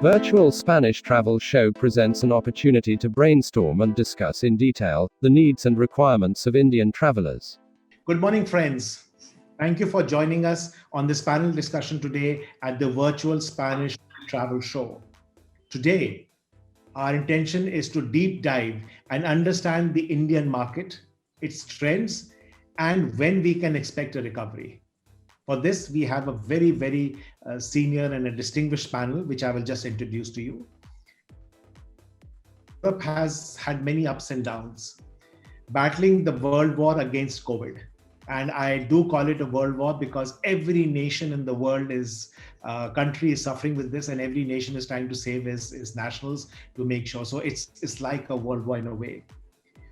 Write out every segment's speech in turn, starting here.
Virtual Spanish Travel Show presents an opportunity to brainstorm and discuss in detail the needs and requirements of Indian travelers. Good morning, friends. Thank you for joining us on this panel discussion today at the Virtual Spanish Travel Show. Today, our intention is to deep dive and understand the Indian market, its trends, and when we can expect a recovery. For this, we have a very senior and a distinguished panel, which I will just introduce to you. Europe has had many ups and downs, battling the world war against COVID. And I do call it a world war because every nation in the world country is suffering with this, and every nation is trying to save its nationals to make sure. So it's like a world war in a way.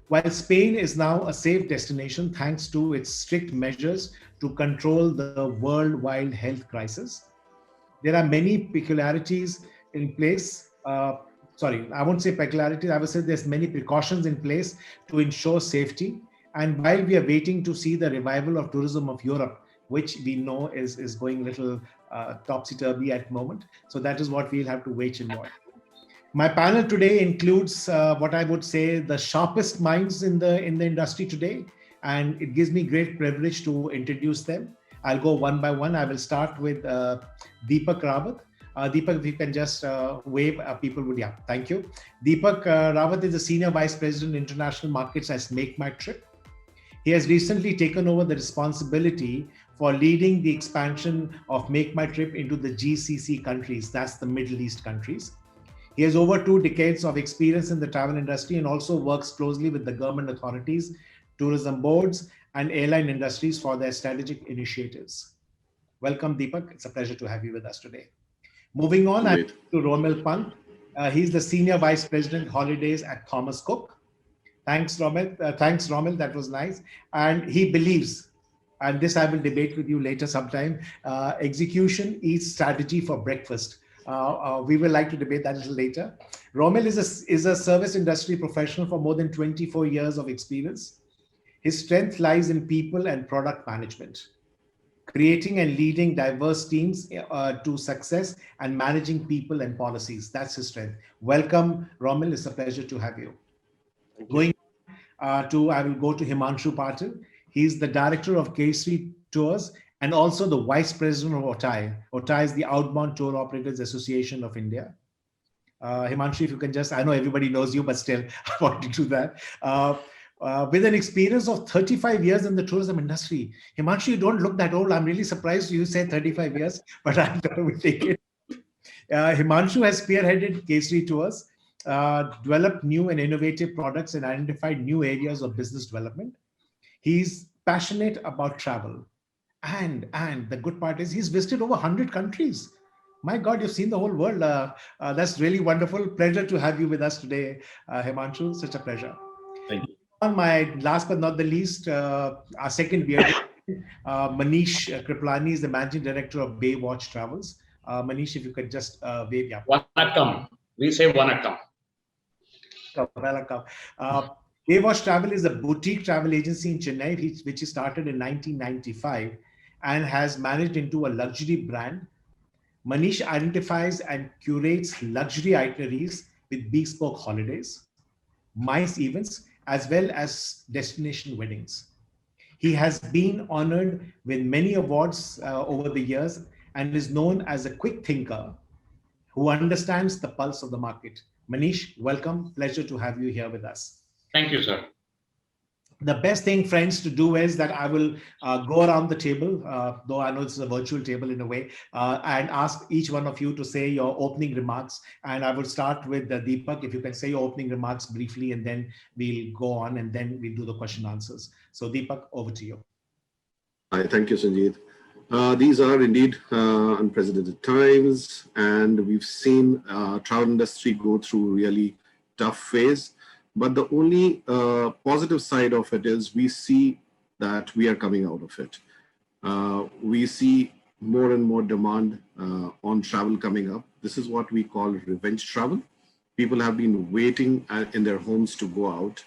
While Spain is now a safe destination thanks to its strict measures to control the worldwide health crisis, there are many peculiarities in place. I won't say peculiarities, I would say there's many precautions in place to ensure safety. And while we are waiting to see the revival of tourism of Europe, which we know is going a little topsy-turvy at the moment, so that is what we'll have to wait and watch. My panel today includes what I would say the sharpest minds in the industry today, and it gives me great privilege to introduce them. I'll go one by one. I will start with Deepak Rawat. Deepak, if you can just wave, people would, yeah, thank you. Deepak Rawat is the Senior Vice President International Markets at Make My Trip. He has recently taken over the responsibility for leading the expansion of Make My Trip into the GCC countries, that's the Middle East countries. He has over 2 decades of experience in the travel industry and also works closely with the government authorities, tourism boards, and airline industries for their strategic initiatives. Welcome, Deepak. It's a pleasure to have you with us today. Moving on to Pant. He's the Senior Vice President Holidays at Thomas Cook. Thanks, Romil. That was nice. And he believes, and this I will debate with you later sometime, execution eats strategy for breakfast. We will like to debate that a little later. Romil is a service industry professional for more than 24 years of experience. His strength lies in people and product management, creating and leading diverse teams to success and managing people and policies. That's his strength. Welcome, Romil. It's a pleasure to have you. I will go to Himanshu Patil. He's the director of Kesari Tours and also the vice president of OTAI. OTAI is the Outbound Tour Operators Association of India. Himanshu, if you can just, I know everybody knows you, but still, I want to do that. With an experience of 35 years in the tourism industry. Himanshu, you don't look that old. I'm really surprised you said 35 years, but I'm going to take it. Himanshu has spearheaded Kesari Tours, developed new and innovative products and identified new areas of business development. He's passionate about travel. And the good part is he's visited over 100 countries. My God, you've seen the whole world. That's really wonderful. Pleasure to have you with us today, Himanshu. Such a pleasure. Thank you. On my last but not the least, our second bearded, Manish Kriplani is the managing director of Baywatch Travels. Manish, if you could just wave. Yeah. Vanakkam. We say Vanakkam. Welcome. Baywatch Travel is a boutique travel agency in Chennai, which he started in 1995 and has managed into a luxury brand. Manish identifies and curates luxury itineraries with bespoke holidays, MICE events, as well as destination weddings. He has been honored with many awards over the years and is known as a quick thinker who understands the pulse of the market. Manish, welcome. Pleasure to have you here with us. Thank you, sir. The best thing, friends, to do is that I will go around the table, though I know this is a virtual table in a way, and ask each one of you to say your opening remarks. And I will start with Deepak. If you can say your opening remarks briefly, and then we'll go on, and then we'll do the question answers. So Deepak, over to you. Hi, thank you, Sanjeev. These are indeed unprecedented times, and we've seen travel industry go through really tough phase. But the only positive side of it is we see that we are coming out of it. We see more and more demand on travel coming up. This is what we call revenge travel. People have been waiting in their homes to go out.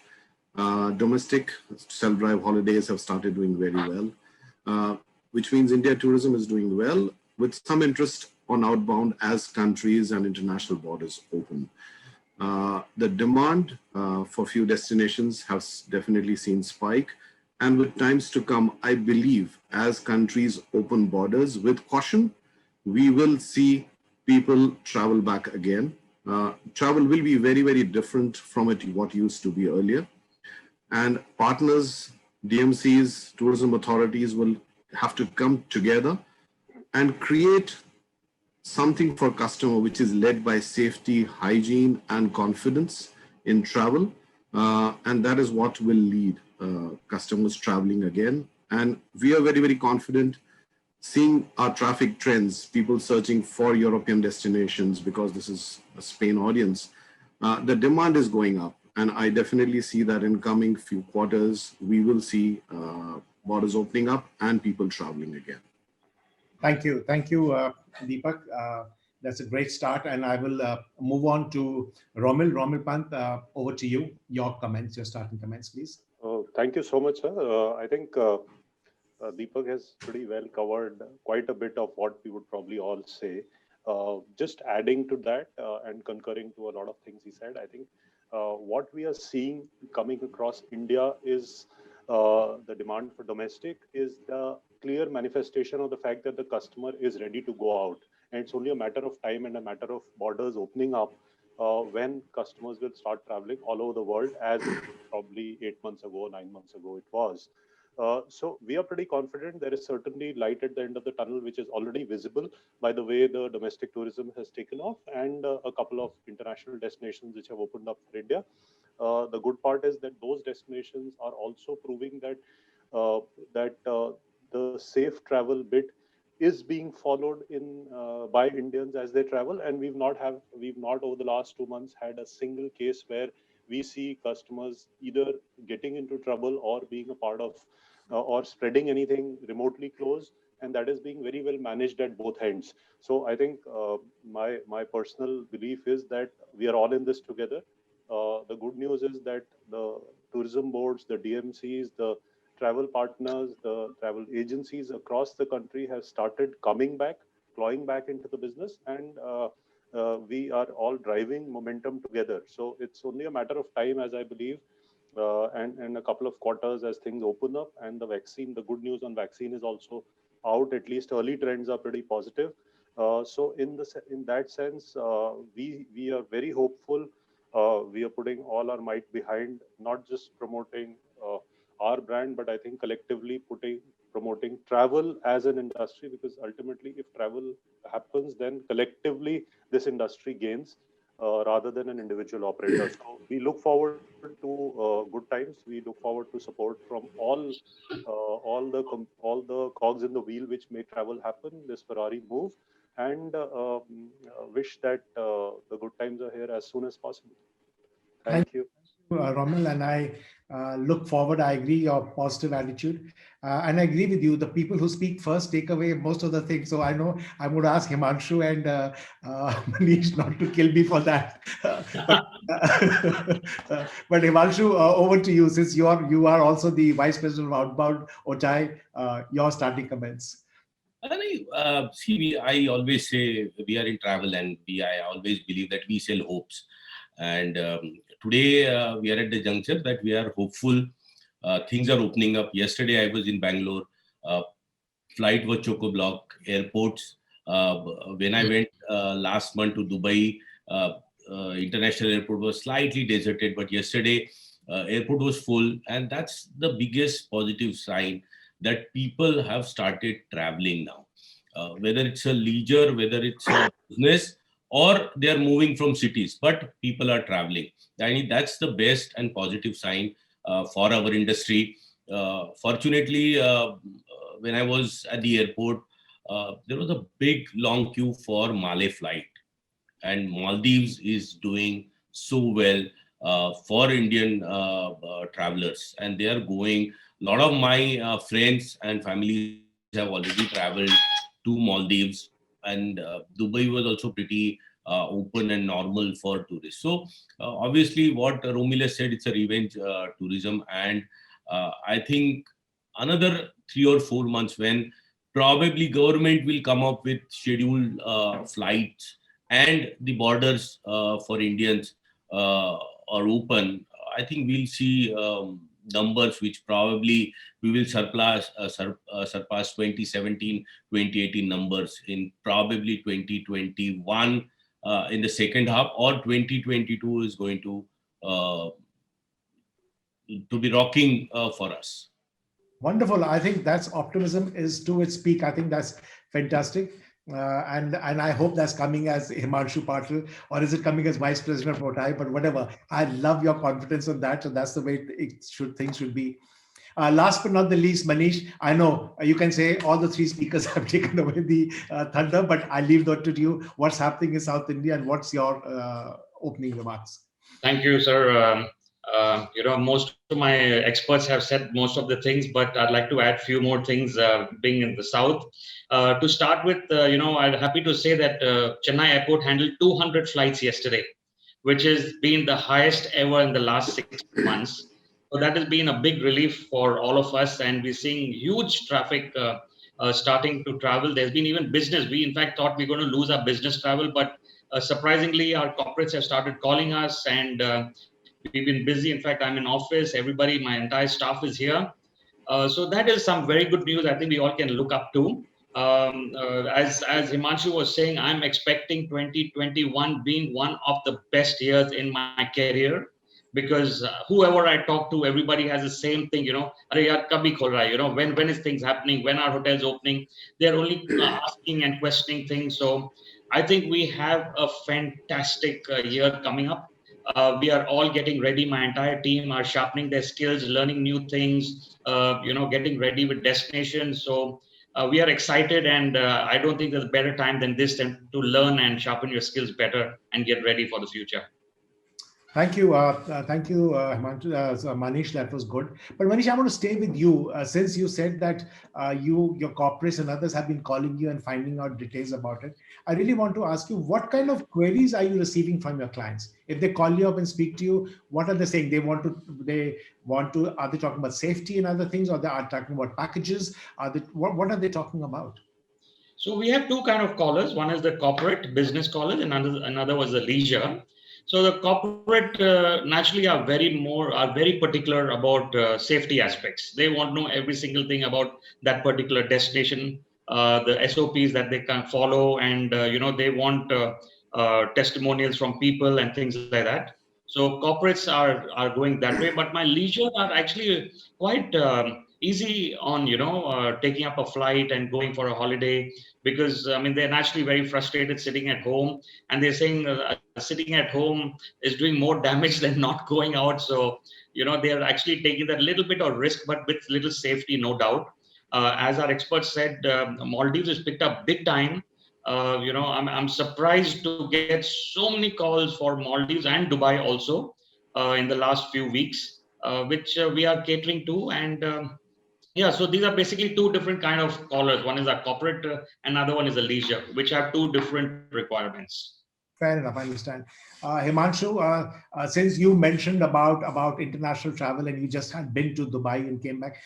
Domestic self-drive holidays have started doing very well, which means India tourism is doing well with some interest on outbound as countries and international borders open. The demand for few destinations has definitely seen spike. And with times to come, I believe as countries open borders with caution, we will see people travel back again. Travel will be very, very different from what used to be earlier. And partners, DMCs, tourism authorities will have to come together and create something for customer which is led by safety, hygiene, and confidence in travel. And that is what will lead customers traveling again. And we are very, very confident seeing our traffic trends, people searching for European destinations because this is a Spain audience. The demand is going up. And I definitely see that in coming few quarters, we will see borders opening up and people traveling again. Thank you, Deepak. That's a great start, and I will move on to Romil Pant. Over to you. Your comments, your starting comments, please. Thank you so much, sir. I think Deepak has pretty well covered quite a bit of what we would probably all say. Just adding to that and concurring to a lot of things he said, I think what we are seeing coming across India is the demand for domestic is the clear manifestation of the fact that the customer is ready to go out. And it's only a matter of time and a matter of borders opening up when customers will start traveling all over the world, as probably 8 months ago, 9 months ago it was. So we are pretty confident there is certainly light at the end of the tunnel, which is already visible by the way the domestic tourism has taken off and a couple of international destinations which have opened up for India. The good part is that those destinations are also proving that the safe travel bit is being followed in by Indians as they travel, and we've not over the last 2 months had a single case where we see customers either getting into trouble or being a part of or spreading anything remotely close, and that is being very well managed at both ends. So I think my personal belief is that we are all in this together. The good news is that the tourism boards, the DMCs, the travel partners, the travel agencies across the country have started coming back, clawing back into the business, and we are all driving momentum together. So it's only a matter of time, as I believe, and a couple of quarters as things open up. And the vaccine, the good news on vaccine is also out. At least early trends are pretty positive. So in that sense, we are very hopeful. We are putting all our might behind not just promoting our brand, but I think collectively promoting travel as an industry, because ultimately if travel happens, then collectively this industry gains rather than an individual operator. So we look forward to good times. We look forward to support from all the cogs in the wheel which make travel happen, this Ferrari move, and wish that the good times are here as soon as possible. Thank you. Romil, and I look forward. I agree your positive attitude, and I agree with you. The people who speak first take away most of the things. So I know I'm going to ask Himanshu and Manish not to kill me for that. But Himanshu, over to you, since you are also the Vice President of Outbound OTAI. Your starting comments. I always say we are in travel, and I always believe that we sell hopes. And today we are at the juncture that we are hopeful. Things are opening up. Yesterday I was in Bangalore. Flight was chock-a-block. Airports. When I went last month to Dubai, international airport was slightly deserted, but yesterday airport was full, and that's the biggest positive sign that people have started traveling now. Whether it's a leisure, whether it's a business, or they are moving from cities, but people are traveling. I mean, that's the best and positive sign for our industry. Fortunately, when I was at the airport, there was a big long queue for Malay flight, and Maldives is doing so well for Indian travelers, and they are going. A lot of my friends and families have already traveled to Maldives, and Dubai was also pretty open and normal for tourists. So obviously what Romil said, it's a revenge tourism, and I think another 3 or 4 months when Probably government will come up with scheduled flights, and the borders for Indians are open. I think we'll see numbers which probably we will surpass 2017, 2018 numbers in probably 2021 in the second half, or 2022 is going uh, to be rocking for us. Wonderful. I think that's optimism is to its peak. I think that's fantastic. And I hope that's coming as Himanshu Patil, or is it coming as Vice President of Otai? But whatever, I love your confidence on that. So that's the way things should be. Last but not the least, Manish, I know you can say all the three speakers have taken away the thunder, but I leave that to you. What's happening in South India, and what's your opening remarks? Thank you, sir. Most of my experts have said most of the things, but I'd like to add few more things. Being in the south, to start with, I'm happy to say that Chennai Airport handled 200 flights yesterday, which has been the highest ever in the last 6 months. So that has been a big relief for all of us, and we're seeing huge traffic starting to travel. There's been even business. We, in fact, thought we were going to lose our business travel, but surprisingly, our corporates have started calling us, and we've been busy. In fact, I'm in office. Everybody, my entire staff is here. So that is some very good news. I think we all can look up to. As Himanshu was saying, I'm expecting 2021 being one of the best years in my career, because whoever I talk to, everybody has the same thing. Arey yaar, kabhi khul raha hai? When is things happening? When are hotels opening? They're only asking and questioning things. So I think we have a fantastic year coming up. We are all getting ready. My entire team are sharpening their skills, learning new things, getting ready with destinations. So we are excited, and I don't think there's a better time than this time to learn and sharpen your skills better and get ready for the future. Thank you, Himanshu, so Manish. That was good. But Manish, I want to stay with you since you said that your corporates and others have been calling you and finding out details about it. I really want to ask you, what kind of queries are you receiving from your clients? If they call you up and speak to you, what are they saying? They want to. Are they talking about safety and other things, or they are talking about packages? What are they talking about? So we have two kind of callers. One is the corporate business callers, and another was the leisure. So the corporate naturally are very particular about safety aspects. They want to know every single thing about that particular destination, the SOPs that they can follow, and they want testimonials from people and things like that. So corporates are going that way, but my leisure are actually quite easy on taking up a flight and going for a holiday, because I mean they're naturally very frustrated sitting at home, and they're saying sitting at home is doing more damage than not going out. So they're actually taking that little bit of risk, but with little safety, no doubt. As our experts said, Maldives has picked up big time. I'm surprised to get so many calls for Maldives and Dubai also in the last few weeks, which we are catering to. And yeah, so these are basically two different kind of callers. One is a corporate, another one is a leisure, which have two different requirements. Fair enough, I understand. Himanshu, since you mentioned about international travel and you just had been to Dubai and came back,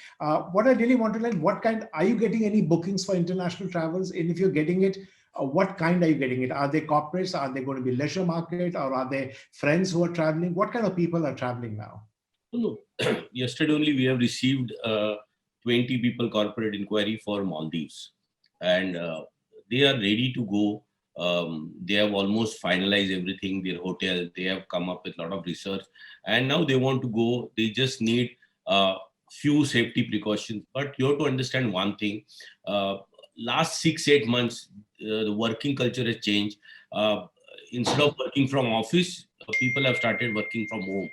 what I really want to learn, what kind are you getting any bookings for international travels? And if you're getting it, what kind are you getting it? Are they corporates? Are they going to be leisure market, or are they friends who are traveling? What kind of people are traveling now? No, yesterday only we have received 20 people corporate inquiry for Maldives, and they are ready to go. They have almost finalized everything, their hotel. They have come up with a lot of research, and now they want to go. They just need few safety precautions. But you have to understand one thing: last 6-8 months, the working culture has changed. Instead of working from office, people have started working from home,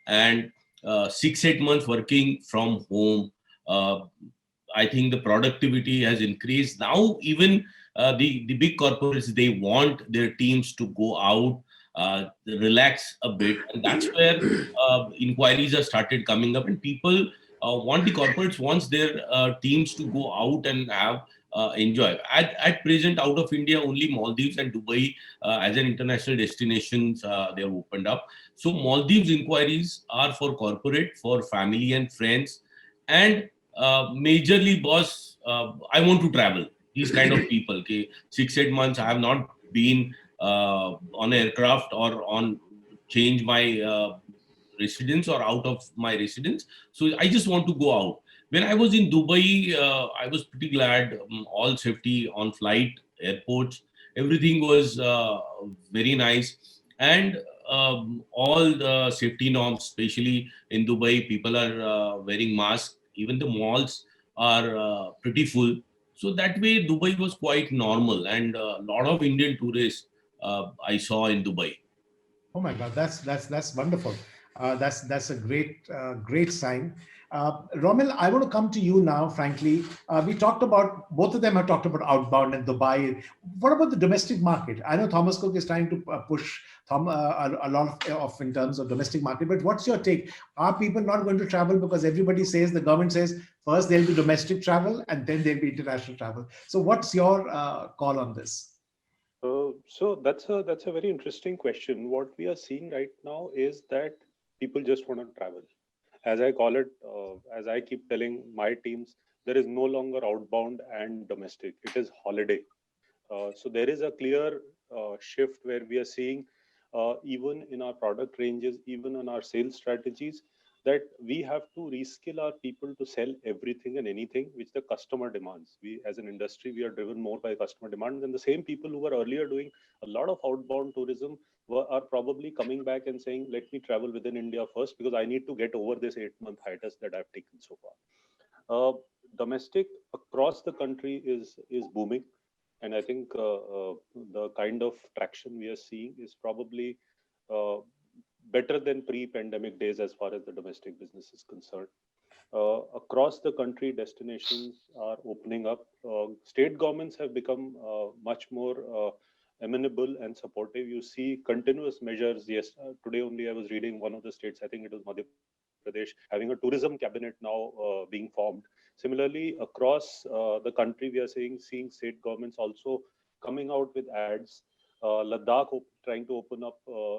and 6-8 months working from home, I think the productivity has increased. Now even the big corporates, they want their teams to go out, relax a bit, and that's where inquiries have started coming up, and people want the corporates wants their teams to go out and have enjoy. At present, out of India, only Maldives and Dubai as an international destinations they have opened up. So Maldives inquiries are for corporate, for family and friends, and majorly, boss, I want to travel. These kind of people. Okay, 6-8 months I have not been on aircraft or on change my residence or out of my residence. So I just want to go out. When I was in Dubai, I was pretty glad. All safety on flight, airports, everything was very nice, and all the safety norms, especially in Dubai, people are wearing masks. Even the malls are pretty full. So that way, Dubai was quite normal, and a lot of Indian tourists I saw in Dubai. Oh my God, that's wonderful. That's a great sign. Romil, I want to come to you now. Frankly, we talked about, both of them have talked about outbound and Dubai. What about the domestic market? I know Thomas Cook is trying to push a lot of in terms of domestic market. But what's your take? Are people not going to travel because everybody says, the government says first there'll be domestic travel and then there'll be international travel? So what's your call on this? So that's a very interesting question. What we are seeing right now is that people just want to travel. As I call it, as I keep telling my teams, there is no longer outbound and domestic. It is holiday. So there is a clear shift where we are seeing, even in our product ranges, even in our sales strategies, that we have to reskill our people to sell everything and anything which the customer demands. We, as an industry, we are driven more by customer demand. And the same people who were earlier doing a lot of outbound tourism are probably coming back and saying, let me travel within India first, because I need to get over this 8-month hiatus that I've taken so far. Domestic across the country is booming, and I think the kind of traction we are seeing is probably uh, better than pre-pandemic days as far as the domestic business is concerned. Across the country, destinations are opening up. State governments have become much more amenable and supportive. You see continuous measures. Yes, today only I was reading one of the states, I think it was Madhya Pradesh, having a tourism cabinet now being formed. Similarly, across the country, we are seeing state governments also coming out with ads. Ladakh trying to open up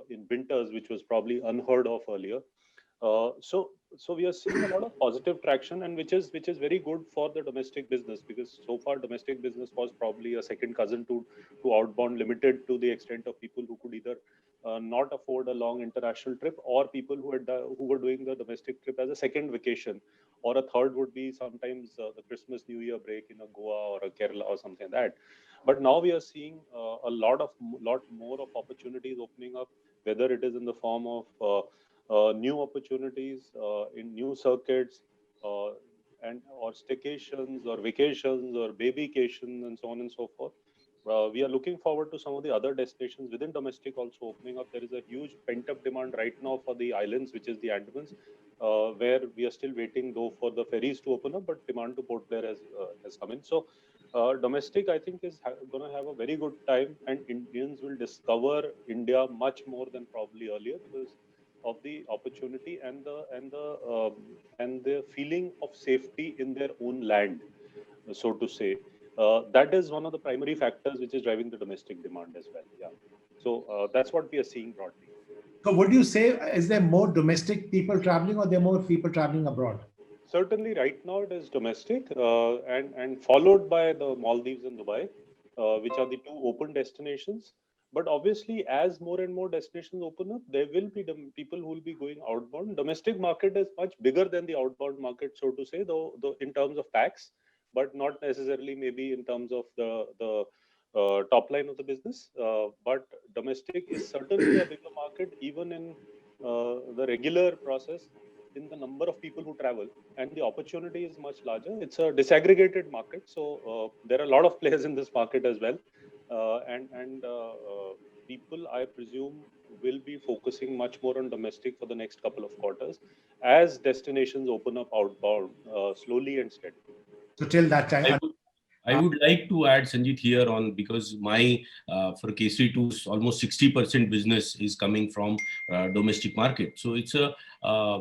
in winters, which was probably unheard of earlier. So we are seeing a lot of positive traction, and which is very good for the domestic business, because so far domestic business was probably a second cousin to outbound, limited to the extent of people who could either not afford a long international trip, or people who were doing the domestic trip as a second vacation, or a third would be sometimes the Christmas New Year break in a Goa or a Kerala or something like that. But now we are seeing a lot more of opportunities opening up, whether it is in the form of new opportunities in new circuits, uh, and or staycations or vacations or babycations and so on and so forth. We are looking forward to some of the other destinations within domestic also opening up. There is a huge pent-up demand right now for the islands, which is the Andamans, where we are still waiting though for the ferries to open up, but demand to Port Blair has come in. So domestic, I think, is going to have a very good time, and Indians will discover India much more than probably earlier, because of the opportunity and the feeling of safety in their own land, so to say. That is one of the primary factors which is driving the domestic demand as well. Yeah. So that's what we are seeing broadly. So would you say, is there more domestic people traveling or there are more people traveling abroad? Certainly, right now it is domestic, and followed by the Maldives and Dubai, which are the two open destinations. But obviously, as more and more destinations open up, there will be people who will be going outbound. Domestic market is much bigger than the outbound market, so to say, though in terms of packs, but not necessarily maybe in terms of the top line of the business. But domestic is certainly a bigger market, even in the regular process, in the number of people who travel, and the opportunity is much larger. It's a disaggregated market, so there are a lot of players in this market as well, and people, I presume, will be focusing much more on domestic for the next couple of quarters as destinations open up outbound, slowly and steadily. So till that time, I would like to add, Sanjit, here on, because my for Kesari 2 almost 60% business is coming from domestic market. So it's a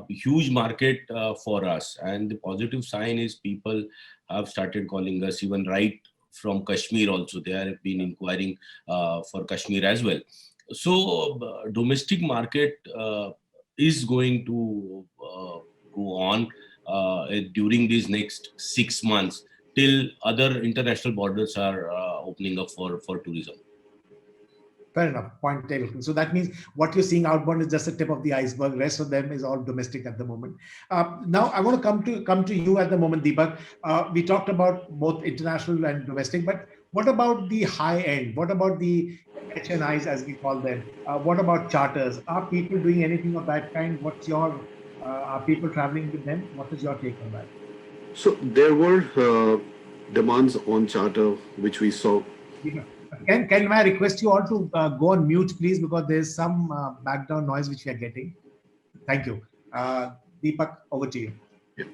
huge market for us, and the positive sign is people have started calling us, even right from Kashmir also. They have been inquiring for Kashmir as well. So domestic market is going to go on during these next 6 months. till other international borders are opening up for tourism. Fair enough. Point taken. So that means what you're seeing outbound is just the tip of the iceberg. Rest of them is all domestic at the moment. Now, I want to come to you at the moment, Deepak. We talked about both international and domestic, but what about the high end? What about the HNIs, as we call them? What about charters? Are people doing anything of that kind? What's your are people traveling with them? What is your take on that? So there were demands on charter, which we saw. Deepak, can I request you all to go on mute, please, because there's some background noise which we are getting. Thank you. Deepak, over to you. Yeah.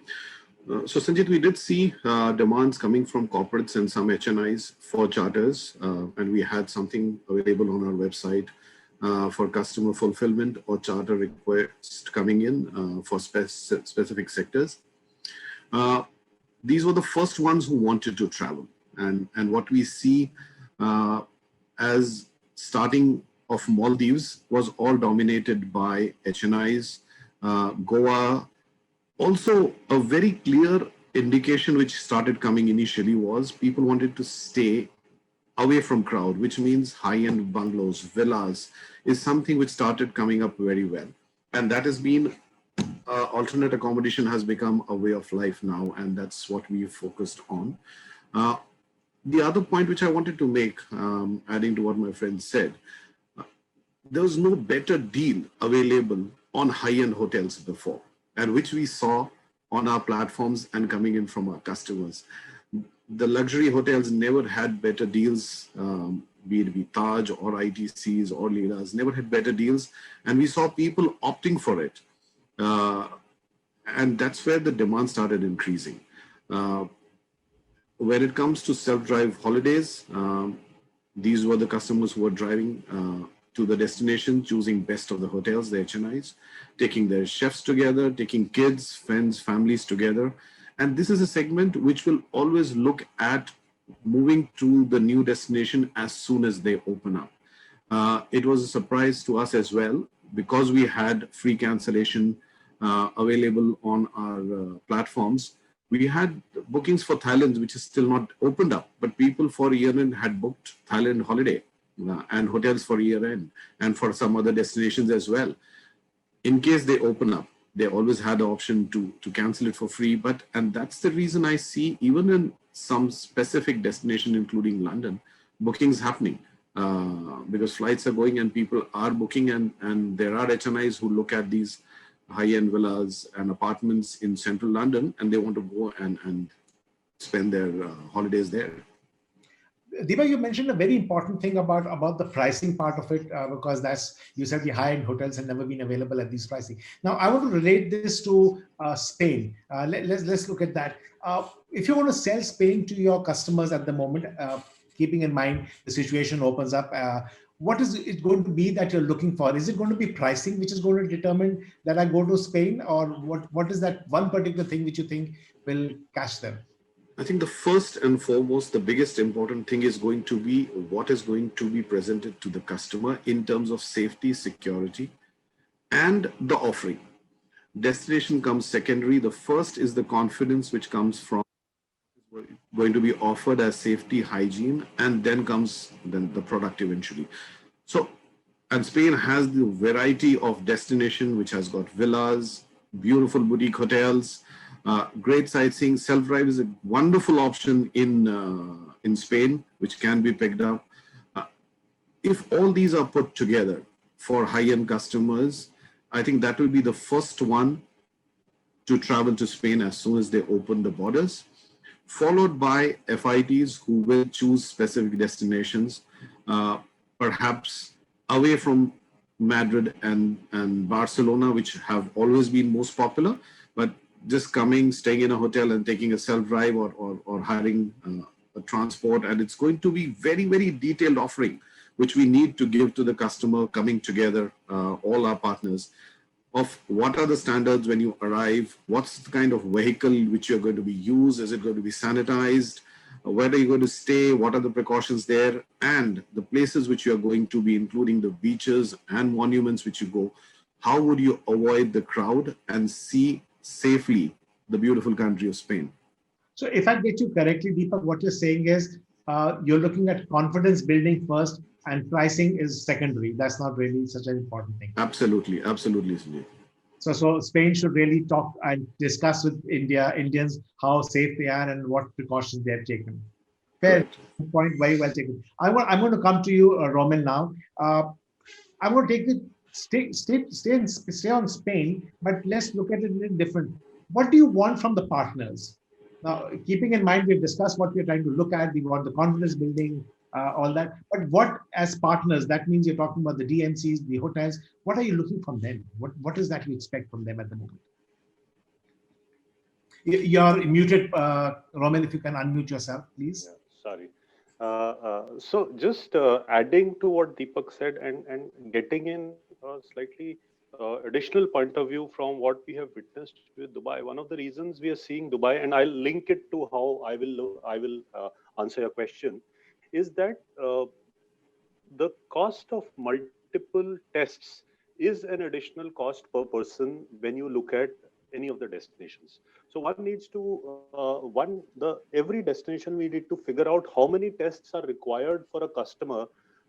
So Sanjit, we did see demands coming from corporates and some HNIs for charters, and we had something available on our website for customer fulfillment or charter requests coming in for specific sectors. These were the first ones who wanted to travel, and what we see as starting of Maldives was all dominated by HNIs, Goa. Also, a very clear indication which started coming initially was people wanted to stay away from crowd, which means high-end bungalows, villas is something which started coming up very well. And that has been, alternate accommodation has become a way of life now, and that's what we focused on. The other point which I wanted to make, adding to what my friend said, there was no better deal available on high-end hotels before, and which we saw on our platforms and coming in from our customers. The luxury hotels never had better deals, be it Taj or ITCs or Leelas, never had better deals. And we saw people opting for it. And that's where the demand started increasing. When it comes to self-drive holidays, these were the customers who were driving to the destination, choosing best of the hotels, the HNIs, taking their chefs together, taking kids, friends, families together. And this is a segment which will always look at moving to the new destination as soon as they open up. It was a surprise to us as well, because we had free cancellation available on our platforms. We had bookings for Thailand, which is still not opened up, but people for year-end had booked Thailand holiday and hotels for year-end and for some other destinations as well. In case they open up, they always had the option to cancel it for free. And that's the reason I see even in some specific destination, including London, bookings happening because flights are going and people are booking, and there are HNIs who look at these high-end villas and apartments in central London, and they want to go and spend their holidays there. Deepak, you mentioned a very important thing about the pricing part of it, because that's, you said the high-end hotels have never been available at these pricing. Now, I want to relate this to Spain. Let's look at that. If you want to sell Spain to your customers at the moment, keeping in mind the situation opens up, what is it going to be that you're looking for? Is it going to be pricing which is going to determine that I go to Spain, or what is that one particular thing which you think will catch them? I think the first and foremost, the biggest important thing is going to be what is going to be presented to the customer in terms of safety, security, and the offering. Destination comes secondary. The first is the confidence which comes from going to be offered as safety, hygiene, and then comes the product eventually. So, and Spain has the variety of destination which has got villas, beautiful boutique hotels, great sightseeing. Self-drive is a wonderful option in Spain, which can be picked up. If all these are put together for high-end customers, I think that will be the first one to travel to Spain as soon as they open the borders, followed by FITs who will choose specific destinations, perhaps away from Madrid and Barcelona, which have always been most popular, but just coming, staying in a hotel and taking a self-drive or hiring a transport. And it's going to be very, very detailed offering, which we need to give to the customer coming together, all our partners, of what are the standards when you arrive, what's the kind of vehicle which you're going to be used, is it going to be sanitized, where are you going to stay, what are the precautions there, and the places which you're going to be, including the beaches and monuments which you go, how would you avoid the crowd and see safely the beautiful country of Spain. So if I get you correctly, Deepak, what you're saying is you're looking at confidence building first and pricing is secondary. That's not really such an important thing. Absolutely, absolutely, Sanjeev. So Spain should really talk and discuss with Indians how safe they are and what precautions they have taken. Fair Correct. point, very well taken. I'm going to come to you, Roman, now. I'm going to take the stay on Spain, but let's look at it in a different. What do you want from the partners? Now, keeping in mind we've discussed what we're trying to look at. We want the confidence building, all that. But what, as partners, that means you're talking about the DMCs, the hotels. What are you looking from them? What is that you expect from them at the moment? You're muted, Roman. If you can unmute yourself, please. Yeah, sorry. So just adding to what Deepak said and getting in a slightly additional point of view from what we have witnessed with Dubai. One of the reasons we are seeing Dubai, and I'll link it to how I will answer your question, is that the cost of multiple tests is an additional cost per person when you look at any of the destinations. So one needs to every destination we need to figure out how many tests are required for a customer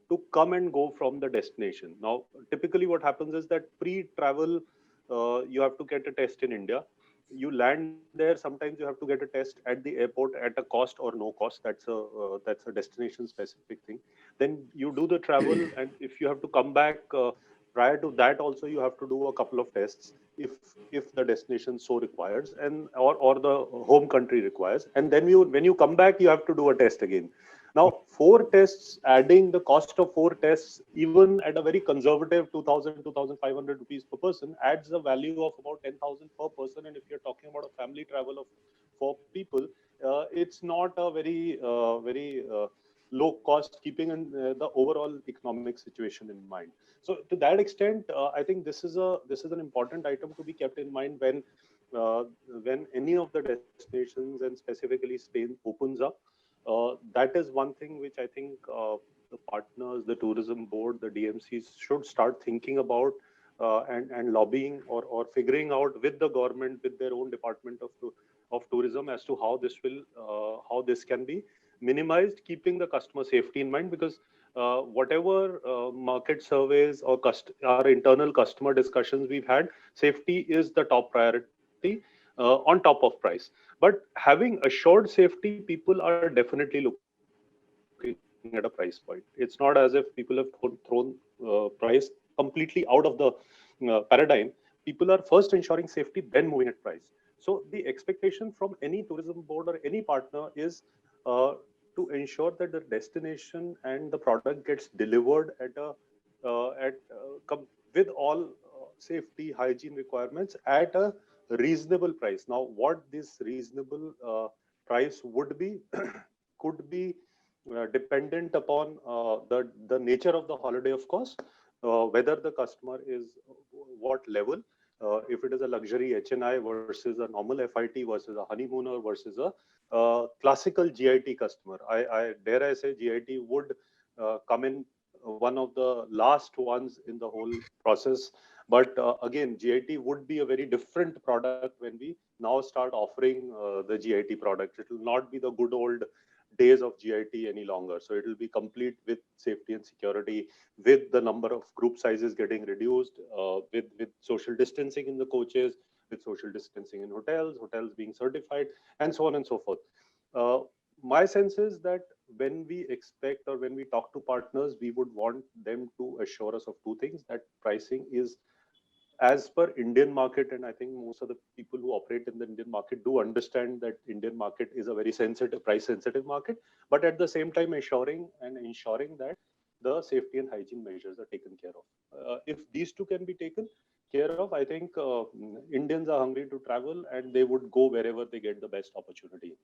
to come and go from the destination. Now, typically what happens is that pre-travel, you have to get a test in India. You land there. Sometimes you have to get a test at the airport at a cost or no cost. That's a destination specific thing. Then you do the travel, and if you have to come back prior to that, also you have to do a couple of tests if the destination so requires, and or the home country requires. And then when you come back, you have to do a test again. Now, 4 tests, adding the cost of 4 tests, even at a very conservative 2,000, 2,500 rupees per person, adds a value of about 10,000 per person. And if you're talking about a family travel of 4 people, it's not a very low cost, keeping in the overall economic situation in mind. So to that extent, I think this is an important item to be kept in mind when any of the destinations, and specifically Spain, opens up. That is one thing which I think the partners, the tourism board, the DMCs should start thinking about and lobbying or figuring out with the government, with their own department of tourism, as to how this can be minimized, keeping the customer safety in mind. Because whatever market surveys or our internal customer discussions we've had, safety is the top priority on top of price. But having assured safety, people are definitely looking at a price point. It's not as if people have thrown price completely out of the paradigm. People are first ensuring safety, then moving at price. So the expectation from any tourism board or any partner is to ensure that the destination and the product gets delivered with all safety hygiene requirements at a reasonable price. Now, what this reasonable price would be could be dependent upon the nature of the holiday, of course, whether the customer is what level. If it is a luxury HNI versus a normal FIT versus a honeymooner versus a classical GIT customer. I dare I say GIT would come in one of the last ones in the whole process. But again, GIT would be a very different product when we now start offering the GIT product. It will not be the good old days of GIT any longer. So it will be complete with safety and security, with the number of group sizes getting reduced, with social distancing in the coaches, with social distancing in hotels being certified, and so on and so forth. My sense is that when we expect or when we talk to partners, we would want them to assure us of 2 things: that pricing is as per Indian market, and I think most of the people who operate in the Indian market do understand that Indian market is a very sensitive, price sensitive market, but at the same time ensuring that the safety and hygiene measures are taken care of. If these 2 can be taken care of, I think Indians are hungry to travel and they would go wherever they get the best opportunity.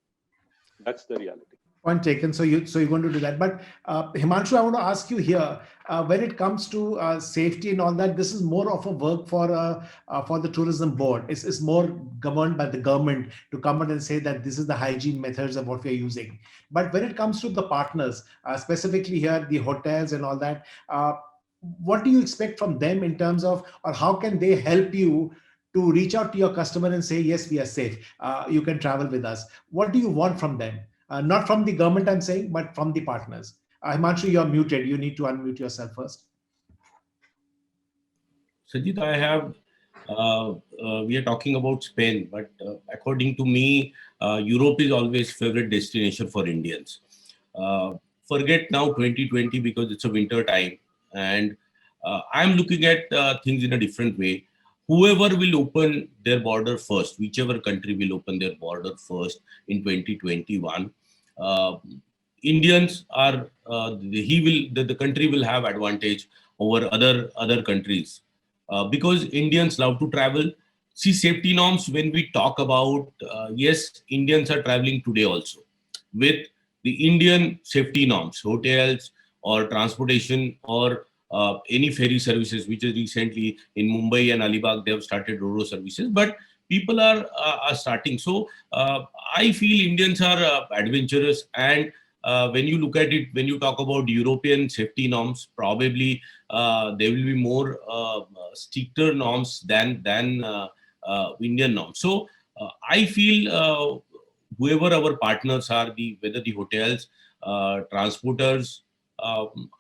That's the reality. Point taken. So you're going to do that. But Himanshu, I want to ask you here, when it comes to safety and all that, this is more of a work for the tourism board. It's more governed by the government to come out and say that this is the hygiene methods of what we're using. But when it comes to the partners, specifically here, the hotels and all that, what do you expect from them in terms of, or how can they help you to reach out to your customer and say, yes, we are safe. You can travel with us. What do you want from them? Not from the government, I'm saying, but from the partners. Himanshu, you're muted. You need to unmute yourself first. Sajid, I have, we are talking about Spain, but according to me, Europe is always favorite destination for Indians. Forget now 2020 because it's a winter time, and I'm looking at things in a different way. Whoever will open their border first, whichever country will open their border first in 2021, uh, Indians are the country will have advantage over other countries because Indians love to travel. See, safety norms, when we talk about, yes, Indians are traveling today also with the Indian safety norms, hotels or transportation or any ferry services, which is recently in Mumbai and Alibag, they have started Ro-Ro services, but people are starting. So I feel Indians are adventurous, and when you look at it, when you talk about European safety norms, probably there will be more stricter norms than Indian norms. So I feel whoever our partners are, whether the hotels, transporters,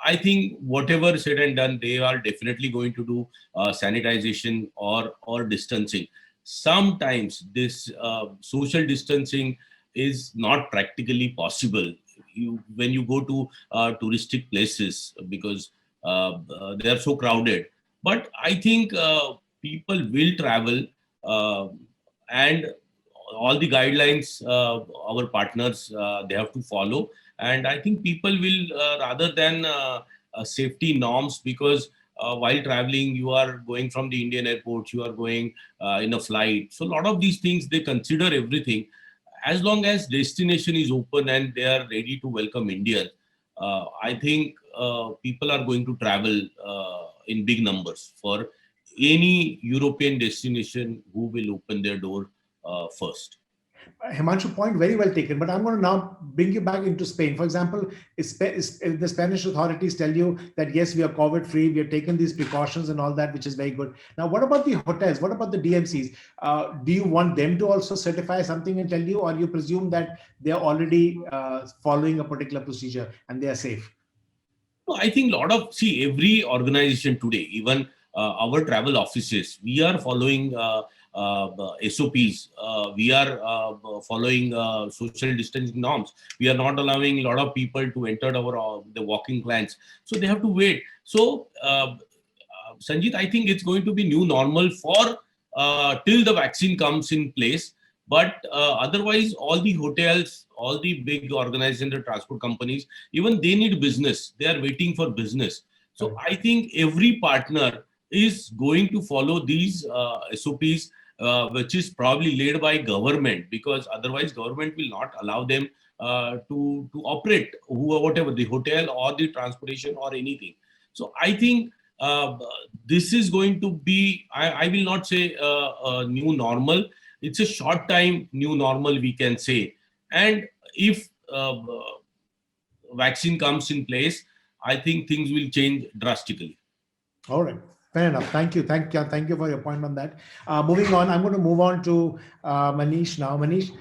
I think whatever said and done, they are definitely going to do sanitization or distancing. Sometimes this social distancing is not practically possible. When you go to touristic places because they are so crowded. But I think people will travel, and all the guidelines our partners they have to follow. And I think people will rather than safety norms, because while traveling you are going from the Indian airport, you are going in a flight, so a lot of these things they consider everything. As long as destination is open and they are ready to welcome Indians, I think people are going to travel in big numbers for any European destination who will open their door first. Himanshu, point very well taken. But I'm going to now bring you back into Spain. For example, if the Spanish authorities tell you that yes, we are COVID free, we have taken these precautions and all that, which is very good. Now, what about the hotels? What about the DMCs? Do you want them to also certify something and tell you, or you presume that they are already following a particular procedure and they are safe? No, I think a lot of, see, every organization today, even our travel offices, we are following SOPs. We are following social distancing norms. We are not allowing a lot of people to enter our the walking plans. So they have to wait. So Sanjit, I think it's going to be new normal for till the vaccine comes in place. But otherwise, all the hotels, all the big organizations, the transport companies, even they need business. They are waiting for business. So I think every partner is going to follow these SOPs, which is probably led by government, because otherwise government will not allow them to operate whatever the hotel or the transportation or anything. So I think this is going to be, I will not say a new normal. It's a short time new normal, we can say. And if vaccine comes in place, I think things will change drastically. All right. Fair enough. Thank you. Thank you for your point on that. Moving on, I'm going to move on to Manish now. Manish,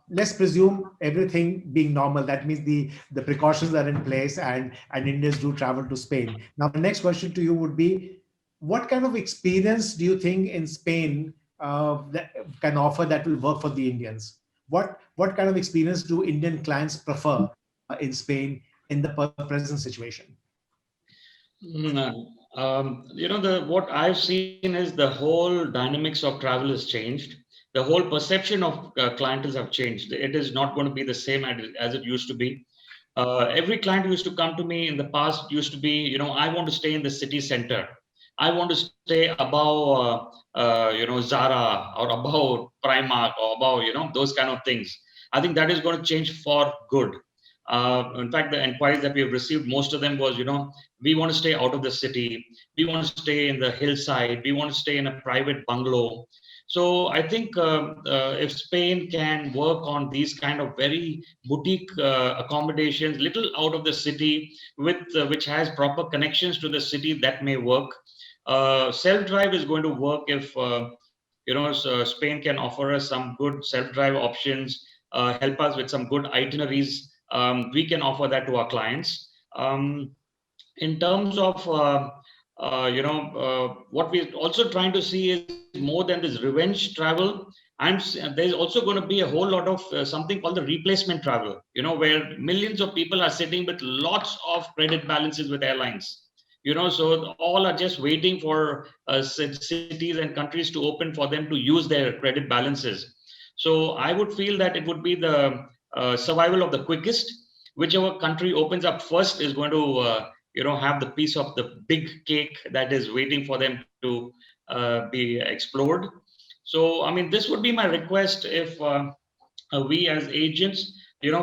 let's presume everything being normal. That means the precautions are in place and Indians do travel to Spain. Now, the next question to you would be, what kind of experience do you think in Spain that can offer that will work for the Indians? What kind of experience do Indian clients prefer in Spain in the present situation? The what I've seen is the whole dynamics of travel has changed. The whole perception of clientele have changed. It is not going to be the same as it used to be. Every client who used to come to me in the past used to be, I want to stay in the city center. I want to stay above, Zara or above Primark or above, those kind of things. I think that is going to change for good. In fact, the inquiries that we have received, most of them was, we want to stay out of the city. We want to stay in the hillside. We want to stay in a private bungalow. So I think if Spain can work on these kind of very boutique accommodations, little out of the city, with which has proper connections to the city, that may work. Self-drive is going to work if So Spain can offer us some good self-drive options, help us with some good itineraries. We can offer that to our clients. In terms of what we're also trying to see is more than this revenge travel, and there's also going to be a whole lot of something called the replacement travel, where millions of people are sitting with lots of credit balances with airlines, so all are just waiting for cities and countries to open for them to use their credit balances. So I would feel that it would be the survival of the quickest. Whichever country opens up first is going to have the piece of the big cake that is waiting for them to be explored. So I mean, this would be my request, if we as agents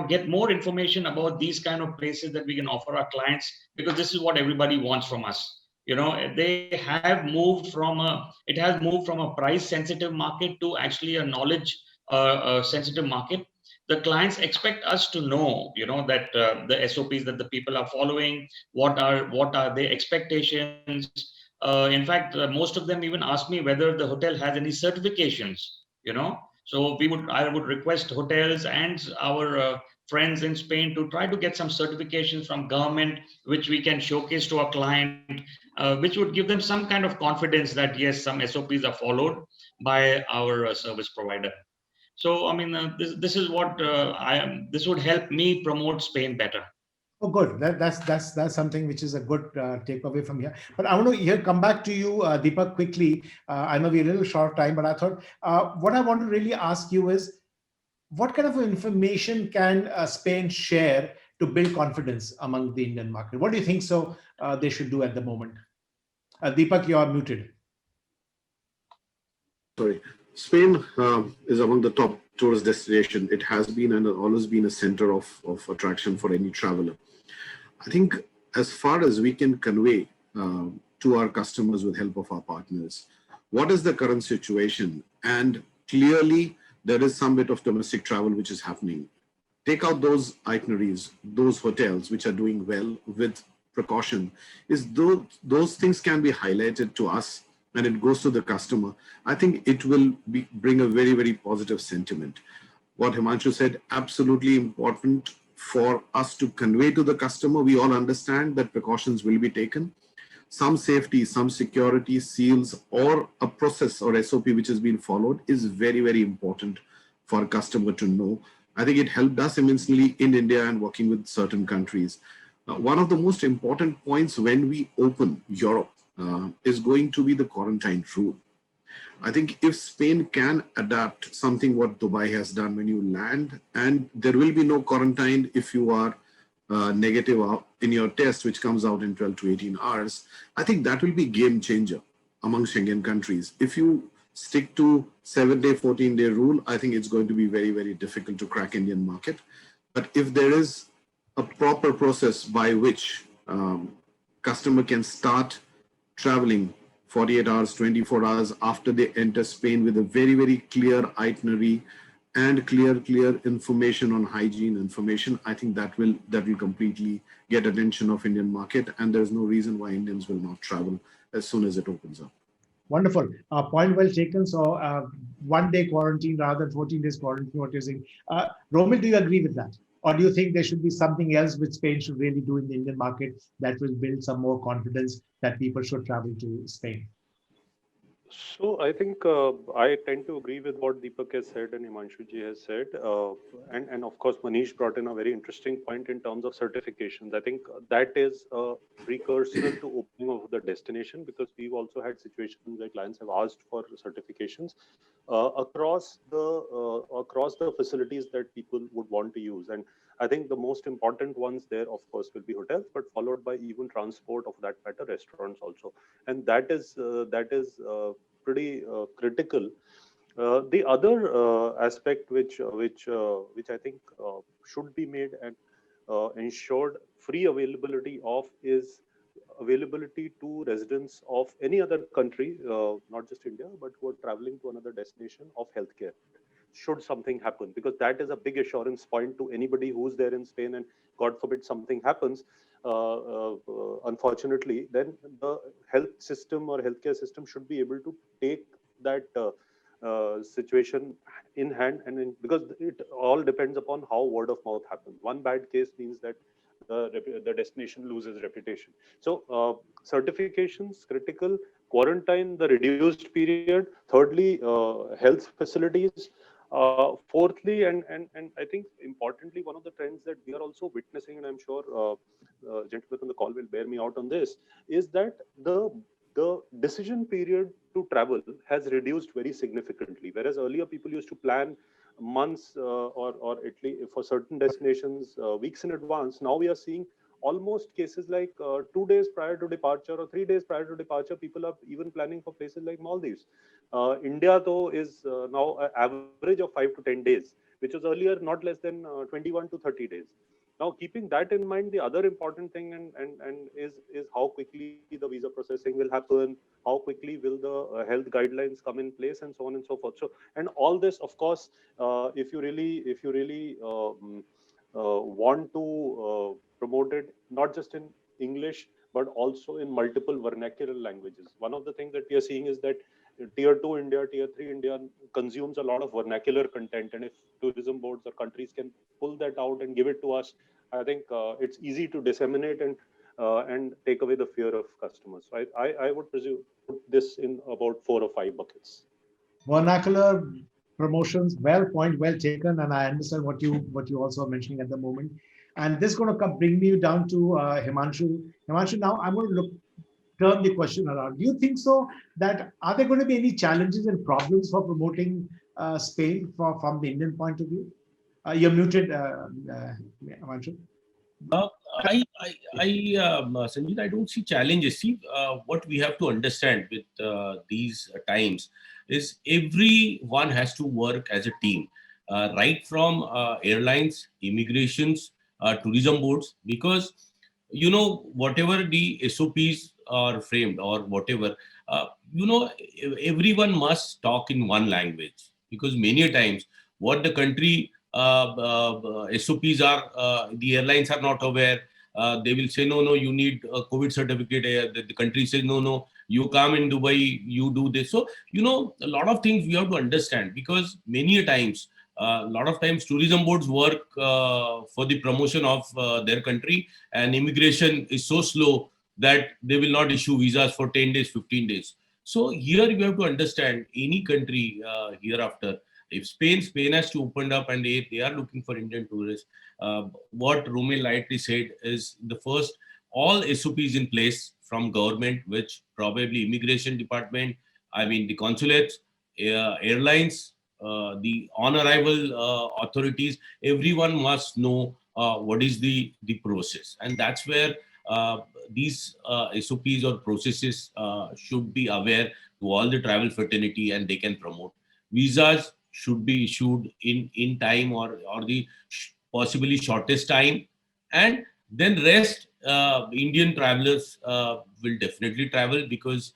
get more information about these kind of places that we can offer our clients, because this is what everybody wants from us. They have moved from a it has moved from a price sensitive market to actually a knowledge sensitive market. The clients expect us to know, that the SOPs that the people are following, what are their expectations. In fact, most of them even ask me whether the hotel has any certifications. So I would request hotels and our friends in Spain to try to get some certifications from government, which we can showcase to our client, which would give them some kind of confidence that yes, some SOPs are followed by our service provider. So, I mean, this is what I am. This would help me promote Spain better. Oh, good. That's something which is a good takeaway from here. But I want to here come back to you, Deepak, quickly. I know we're a little short of time, but I thought what I want to really ask you is, what kind of information can Spain share to build confidence among the Indian market? What do you think so they should do at the moment? Deepak, you are muted. Sorry. Spain is among the top tourist destination. It has been and always been a center of attraction for any traveler. I think as far as we can convey to our customers with help of our partners, what is the current situation? And clearly, there is some bit of domestic travel which is happening. Take out those itineraries, those hotels which are doing well with precaution. Is those things can be highlighted to us and it goes to the customer. I think it will bring a very, very positive sentiment. What Himanshu said, absolutely important for us to convey to the customer. We all understand that precautions will be taken. Some safety, some security seals, or a process or SOP which has been followed is very, very important for a customer to know. I think it helped us immensely in India and working with certain countries. One of the most important points when we open Europe is going to be the quarantine rule. I think if Spain can adapt something what Dubai has done when you land, and there will be no quarantine if you are negative in your test, which comes out in 12 to 18 hours, I think that will be game changer among Schengen countries. If you stick to 7-day, 14-day rule, I think it's going to be very, very difficult to crack Indian market. But if there is a proper process by which customer can start traveling 48 hours, 24 hours after they enter Spain with a very, very clear itinerary and clear information on hygiene information, I think that will completely get attention of Indian market, and there's no reason why Indians will not travel as soon as it opens up. Wonderful. Point well taken. So 1-day quarantine rather than 14 days quarantine, what you're saying. Romil, do you agree with that? Or do you think there should be something else which Spain should really do in the Indian market that will build some more confidence that people should travel to Spain? So I think I tend to agree with what Deepak has said and Himanshu ji has said. And of course, Manish brought in a very interesting point in terms of certifications. I think that is a precursor to opening of the destination, because we've also had situations where clients have asked for certifications across the facilities that people would want to use. And I think the most important ones there, of course, will be hotels, but followed by even transport, of that matter, restaurants also. And that is pretty critical. The other aspect which I think should be made and ensured free availability of is availability to residents of any other country, not just India, but who are traveling to another destination, of healthcare, should something happen, because that is a big assurance point to anybody who's there in Spain, and God forbid something happens, unfortunately, then the health system or healthcare system should be able to take that situation in hand, and because it all depends upon how word of mouth happens. One bad case means that the destination loses reputation. So certifications critical, quarantine the reduced period, thirdly health facilities, fourthly, and I think importantly, one of the trends that we are also witnessing, and I'm sure gentlemen on the call will bear me out on this, is that the decision period to travel has reduced very significantly. Whereas earlier people used to plan months or at least for certain destinations weeks in advance. Now we are seeing almost cases like 2 days prior to departure or 3 days prior to departure, people are even planning for places like Maldives. India, though, is now an average of 5 to 10 days, which was earlier not less than 21 to 30 days. Now, keeping that in mind, the other important thing and is how quickly the visa processing will happen, how quickly will the health guidelines come in place, and so on and so forth. So, and all this, of course, if you really want to promote it not just in English but also in multiple vernacular languages. One of the things that we are seeing is that tier 2 India, tier 3 India consumes a lot of vernacular content, and if tourism boards or countries can pull that out and give it to us, I think it's easy to disseminate and take away the fear of customers. So I would presume put this in about 4 or 5 buckets. Vernacular promotions, well taken, and I understand what you also are mentioning at the moment. And this is going to come, bring me down to Himanshu. Himanshu, now I'm going to turn the question around. Do you think so that are there going to be any challenges and problems for promoting Spain from the Indian point of view? You're muted, Himanshu. Uh, Sanjeev, I don't see challenges. See, what we have to understand with these times is everyone has to work as a team, right from airlines, immigrations, tourism boards, because whatever the SOPs are framed or whatever, everyone must talk in one language, because many a times what the country SOPs are, the airlines are not aware. They will say, no, you need a COVID certificate. The country says, no, you come in Dubai, you do this. So, a lot of things we have to understand, because many a times, a lot of times tourism boards work for the promotion of their country, and immigration is so slow that they will not issue visas for 10 days, 15 days. So here you have to understand any country hereafter. If Spain has to open up and they are looking for Indian tourists, what Romil lightly said is the first, all SOPs in place from government, which probably immigration department, I mean the consulates, airlines, the on arrival authorities, everyone must know what is the process. And that's where these SOPs or processes should be aware to all the travel fraternity, and they can promote. Visas should be issued in time, or the possibly shortest time, and then rest Indian travelers will definitely travel, because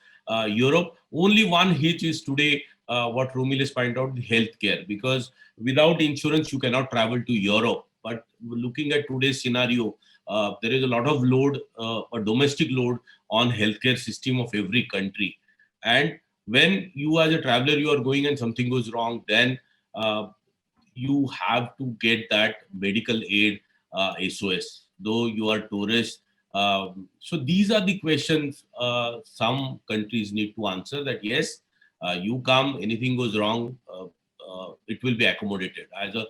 Europe, only one hitch is today what Romil has pointed out, the healthcare, because without insurance you cannot travel to Europe. But looking at today's scenario, there is a lot of load, a domestic load on healthcare system of every country. And when you as a traveler, you are going and something goes wrong, then you have to get that medical aid SOS, though you are tourist. So these are the questions some countries need to answer, that yes, you come, anything goes wrong, it will be accommodated as a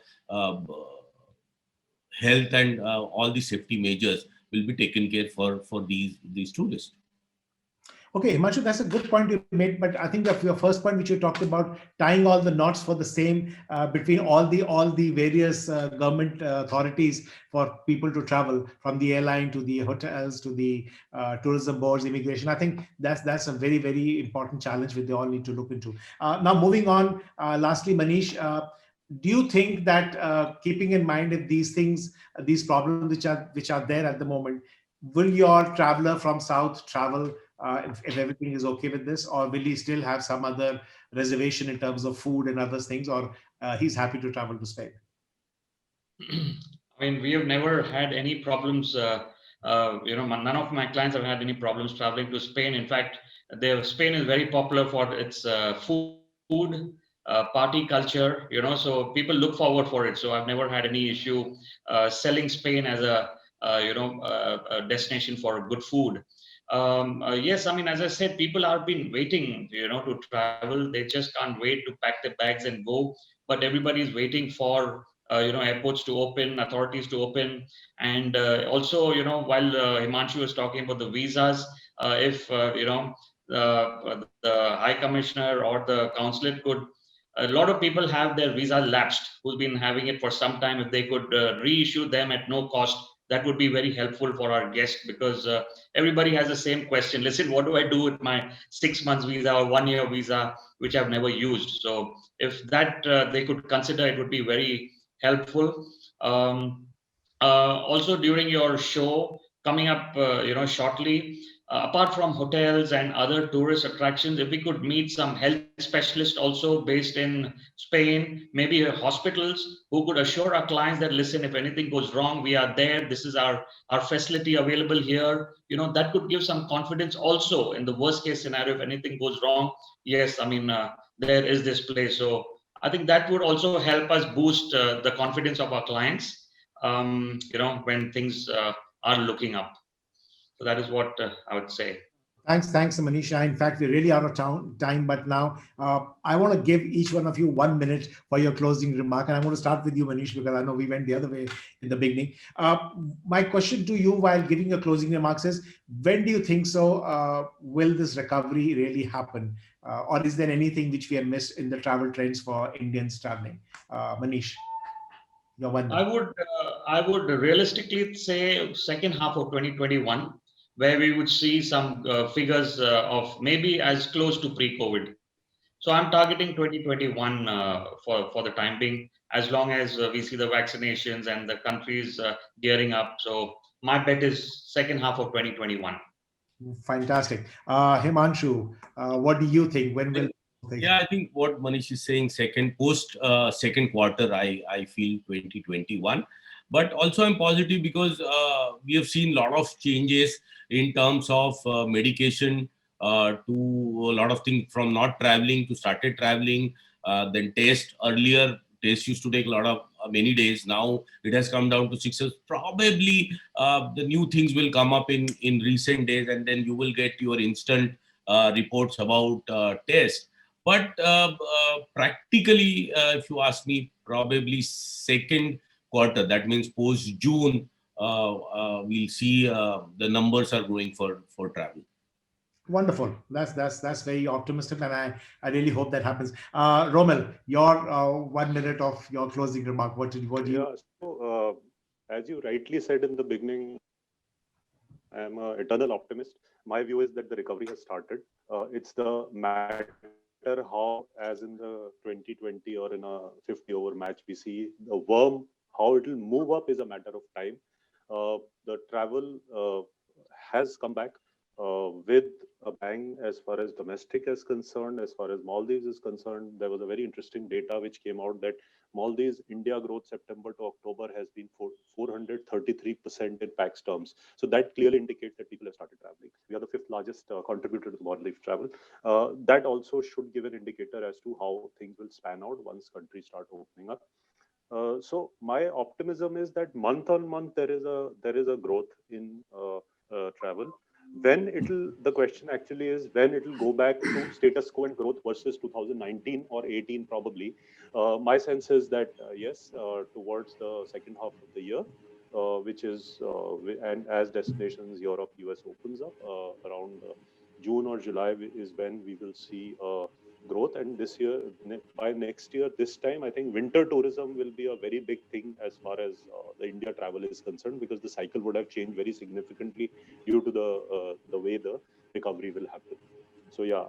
health, and all the safety measures will be taken care for these tourists. Okay, Himanshu, that's a good point you made. But I think that your first point, which you talked about, tying all the knots for the same between all the various government authorities for people to travel, from the airline to the hotels to the tourism boards, immigration. I think that's a very, very important challenge which they all need to look into. Now, moving on. Lastly, Manish, do you think that keeping in mind if these things, these problems which are there at the moment, will your traveler from south travel if everything is okay with this, or will he still have some other reservation in terms of food and other things, or he's happy to travel to Spain? I mean, we have never had any problems. None of my clients have had any problems traveling to Spain. In fact, Spain is very popular for its food. party culture, so people look forward for it. So I've never had any issue selling Spain as a destination for good food. Yes, I mean, as I said, people have been waiting, to travel. They just can't wait to pack their bags and go. But everybody is waiting for, airports to open, authorities to open. And also, while Himanshu was talking about the visas, if, the High Commissioner or the consulate could, a lot of people have their visa lapsed who've been having it for some time. If they could reissue them at no cost, that would be very helpful for our guests, because everybody has the same question. Listen, what do I do with my 6 months visa or 1 year visa, which I've never used? So if that they could consider, it would be very helpful. Um, Also, during your show coming up, shortly, apart from hotels and other tourist attractions, if we could meet some health specialists also based in Spain, maybe hospitals, who could assure our clients that, listen, if anything goes wrong, we are there. This is our facility available here. That could give some confidence also in the worst case scenario. If anything goes wrong, yes, I mean, there is this place. So I think that would also help us boost the confidence of our clients, when things are looking up. So that is what I would say. Thanks, Manisha. In fact, we're really out of time, but now I want to give each one of you 1 minute for your closing remark. And I'm going to start with you, Manish, because I know we went the other way in the beginning. My question to you while giving your closing remarks is, when do you think so will this recovery really happen? Or is there anything which we have missed in the travel trends for Indians traveling? Manish, your 1 minute. I would realistically say second half of 2021, where we would see some figures of maybe as close to pre-COVID. So I'm targeting 2021 for the time being, as long as we see the vaccinations and the countries gearing up. So my bet is second half of 2021. Fantastic. Himanshu, what do you think? When will Yeah, I think what Manish is saying, second quarter, I feel 2021. But also I'm positive because we have seen a lot of changes in terms of medication, to a lot of things, from not traveling to started traveling, then test used to take a lot of many days. Now it has come down to 6 hours. Probably the new things will come up in recent days, and then you will get your instant reports about test. But practically, if you ask me, probably second quarter, that means post June, we'll see the numbers are growing for travel. Wonderful. That's very optimistic, and I really hope that happens. Romel, your 1 minute of your closing remark. What do you? Yeah. So, as you rightly said in the beginning, I am an eternal optimist. My view is that the recovery has started. It's the matter how, as in the 2020 or in a 50-over match, we see the worm, how it will move up is a matter of time. The travel has come back with a bang as far as domestic is concerned. As far as Maldives is concerned, there was a very interesting data which came out that Maldives India growth September to October has been 433% in PAX terms. So that clearly indicates that people have started traveling. We are the fifth largest contributor to the Maldives travel. That also should give an indicator as to how things will span out once countries start opening up. So my optimism is that month on month there is a growth in travel. The question actually is when it will go back to status quo and growth versus 2019 or 18 probably. My sense is that yes, towards the second half of the year, which is and as destinations Europe, US opens up around June or July is when we will see growth. And this year, by next year, this time, I think winter tourism will be a very big thing as far as the India travel is concerned, because the cycle would have changed very significantly due to the way the recovery will happen. So yeah,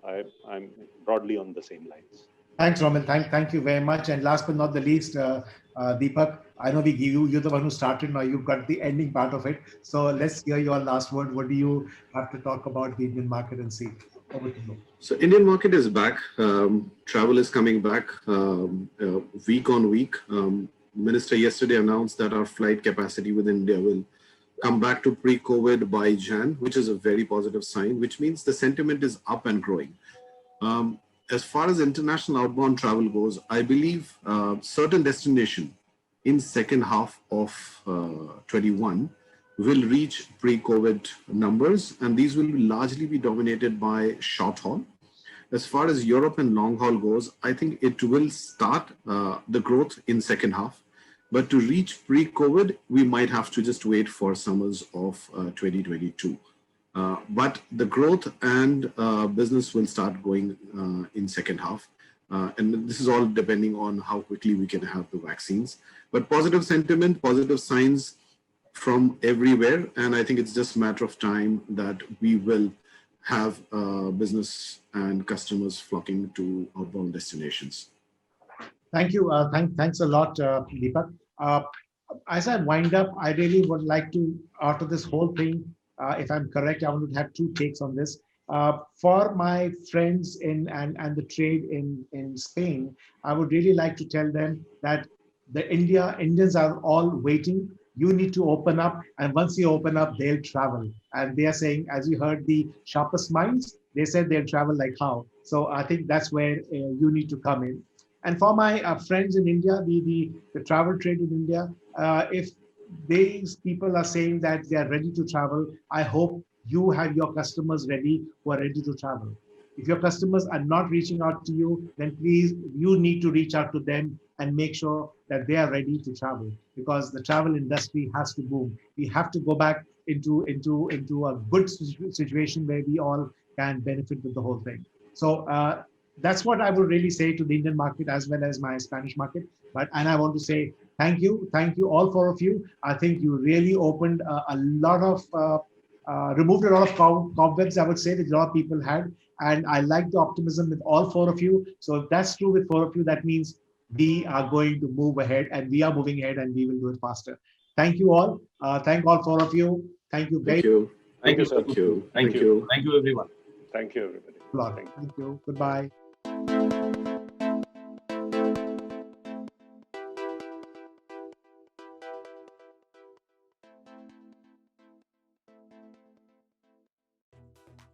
I'm broadly on the same lines. Thanks, Romel. Thank you very much. And last but not the least, Deepak, I know we give you're the one who started. Now you've got the ending part of it. So let's hear your last word. What do you have to talk about the Indian market and see? Over to you. So Indian market is back. Travel is coming back week on week. Minister yesterday announced that our flight capacity within India will come back to pre-COVID by Jan, which is a very positive sign, which means the sentiment is up and growing. as far as international outbound travel goes, I believe certain destination in second half of 21 will reach pre-COVID numbers, and these will largely be dominated by short haul. As far as Europe and long haul goes, I think it will start the growth in second half. But to reach pre-COVID, we might have to just wait for summers of 2022. But the growth and business will start going in second half. And this is all depending on how quickly we can have the vaccines. But positive sentiment, positive signs from everywhere. And I think it's just a matter of time that we will have business and customers flocking to outbound destinations. Thank you. Thanks a lot, Deepak. As I wind up, I really would like to, out of this whole thing, if I'm correct, I want to have two takes on this. For my friends and the trade in Spain, I would really like to tell them that the Indians are all waiting. You need to open up, and once you open up, they'll travel. And they are saying, as you heard, the sharpest minds, they said they'll travel like how. So I think that's where you need to come in. And for my friends in India, the travel trade in India, if these people are saying that they are ready to travel, I hope you have your customers ready who are ready to travel. If your customers are not reaching out to you, then please, you need to reach out to them and make sure that they are ready to travel, because the travel industry has to boom. We have to go back into a good situation where we all can benefit with the whole thing. So that's what I would really say to the Indian market as well as my Spanish market. And I want to say thank you all four of you. I think you really opened a lot of removed a lot of cobwebs, I would say, that a lot of people had. And I like the optimism with all four of you. So if that's true with four of you, that means we are going to move ahead, and we are moving ahead, and we will do it faster. Thank you all. Thank all four of you. Thank you. Thank you. Thank you, sir. Thank you. Thank you. Thank you, everyone. Thank you, everybody. Thank you. Goodbye.